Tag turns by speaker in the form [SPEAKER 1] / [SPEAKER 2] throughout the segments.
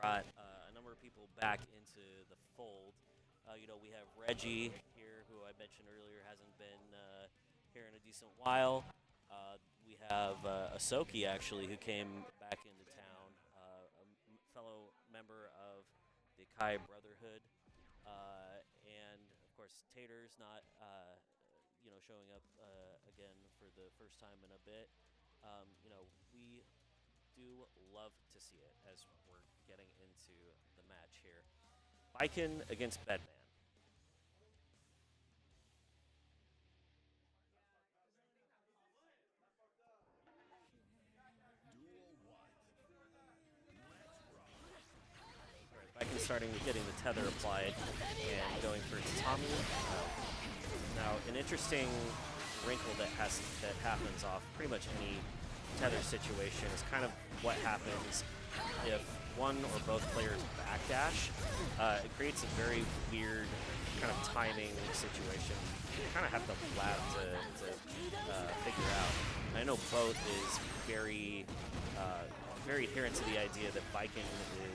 [SPEAKER 1] brought a number of people back into the fold. We have Reggie here, who I mentioned earlier hasn't been here in a decent while. We have Asoki, actually, who came back into town, a fellow member of the Kai Brotherhood. And, of course, Tater's not, showing up again for the first time in a bit. We do love to see it as we're getting into the match here. Baiken against Bedman. Baiken starting with getting the tether applied and going for Tommy. Now, an interesting wrinkle that happens off pretty much any tether situation is kind of what happens if one or both players backdash. It creates a very weird kind of timing situation. You kind of have to lab to figure out. I know Boat is very adherent to the idea that Baiken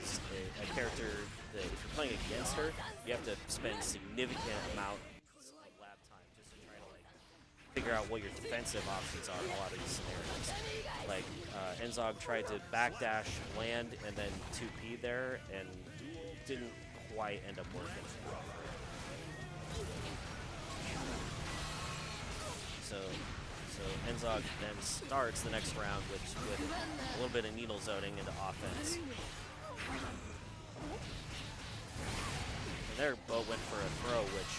[SPEAKER 1] is a character that if you're playing against her, you have to spend significant amount of lab time just to try to figure out what your defensive options are in a lot of these scenarios. Like Enzog tried to backdash, land, and then 2P there, and didn't quite end up working. So Enzog then starts the next round with a little bit of needle zoning into offense. And there, Bo went for a throw, which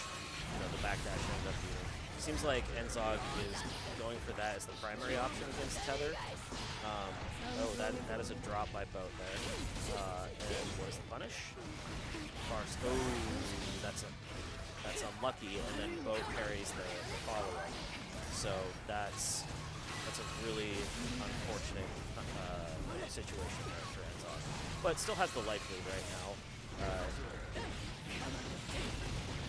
[SPEAKER 1] the backdash ended up being. Seems like Enzog is going for that as the primary option against Tether. That is a drop by Boat there. And what is the punish? Farce. Oh, that's unlucky, and then Boat carries the follow-up. So that's a really unfortunate situation there for Enzog. But still has the life lead right now.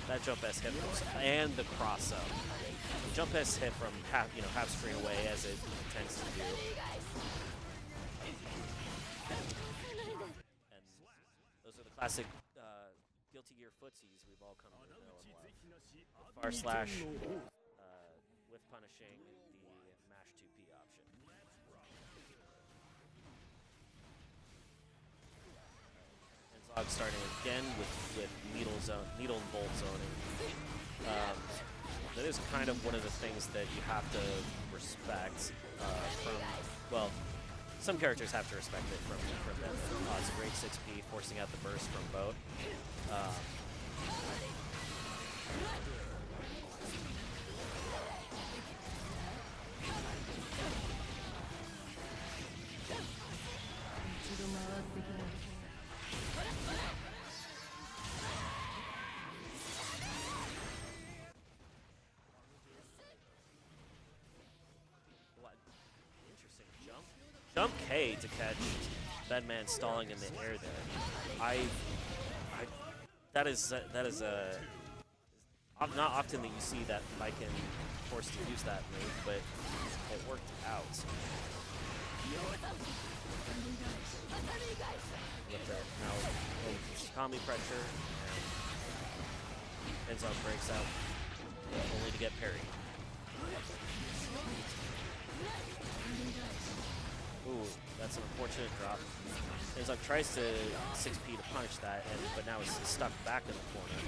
[SPEAKER 1] That jump S hit and the cross up. The jump S hit from half screen away as it tends to do. And those are the classic Guilty Gear footsies we've all come to know and love. The far slash with punishing the mash 2P option. Enzog starting again with needle and bolt zoning. That is kind of one of the things that you have to respect some characters have to respect it from them. It's a great 6P, forcing out the burst from Boat. Interesting jump K to catch Bedman stalling in the air there. That is not often that you see that Baiken forced to use that move, but it worked out. Now, Kami pressure, and Enzog breaks out, only to get parried. Ooh, that's an unfortunate drop. Enzog tries to 6P to punish that, but now he's stuck back in the corner.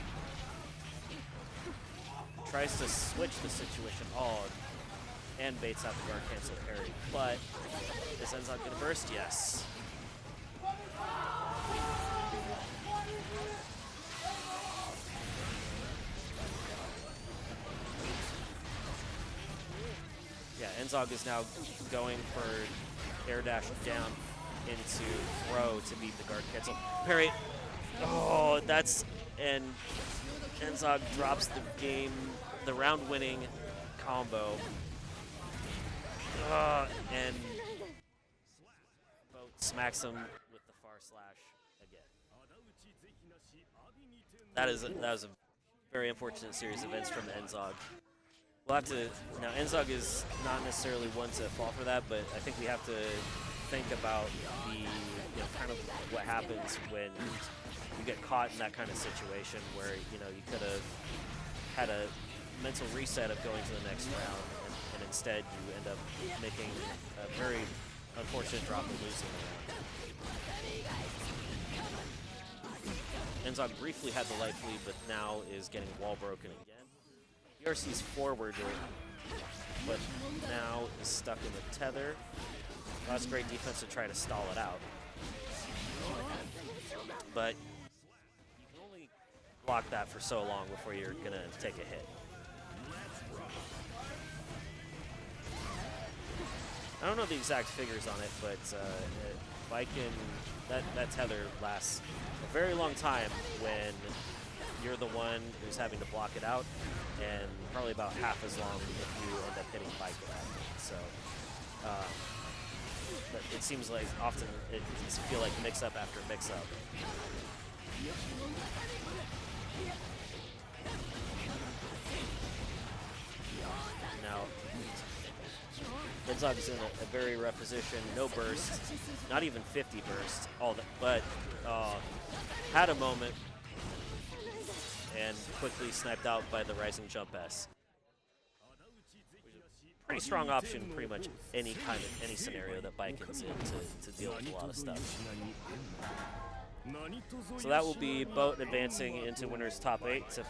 [SPEAKER 1] Tries to switch the situation, and baits out the guard cancel parry. But is Enzog going to burst? Yes. Yeah, Enzog is now going for air dash down into throw to beat the guard cancel. Parry. Oh, and Enzog drops the round-winning combo. And Boat smacks him with the far slash again. That was a very unfortunate series of events from Enzog. We'll have to now. Enzog is not necessarily one to fall for that, but I think we have to think about the, kind of what happens when you get caught in that kind of situation where, you could have had a mental reset of going to the next round, and instead you end up making a very unfortunate drop and losing the round. Enzog briefly had the life lead, but now is getting wall broken again. ERC's forward, but now is stuck in the tether. That's great defense to try to stall it out. But you can only block that for so long before you're going to take a hit. I don't know the exact figures on it, but Baiken, that tether lasts a very long time when you're the one who's having to block it out, and probably about half as long if you end up hitting Baiken after. So, but it seems like often it can feel like mix-up after mix-up. Now, Enzog is in a very rough position, no burst, not even 50 burst, but had a moment and quickly sniped out by the Rising Jump S. Pretty strong option, pretty much any scenario that Baiken's in to deal with a lot of stuff. So that will be Boat advancing into winners top 8 to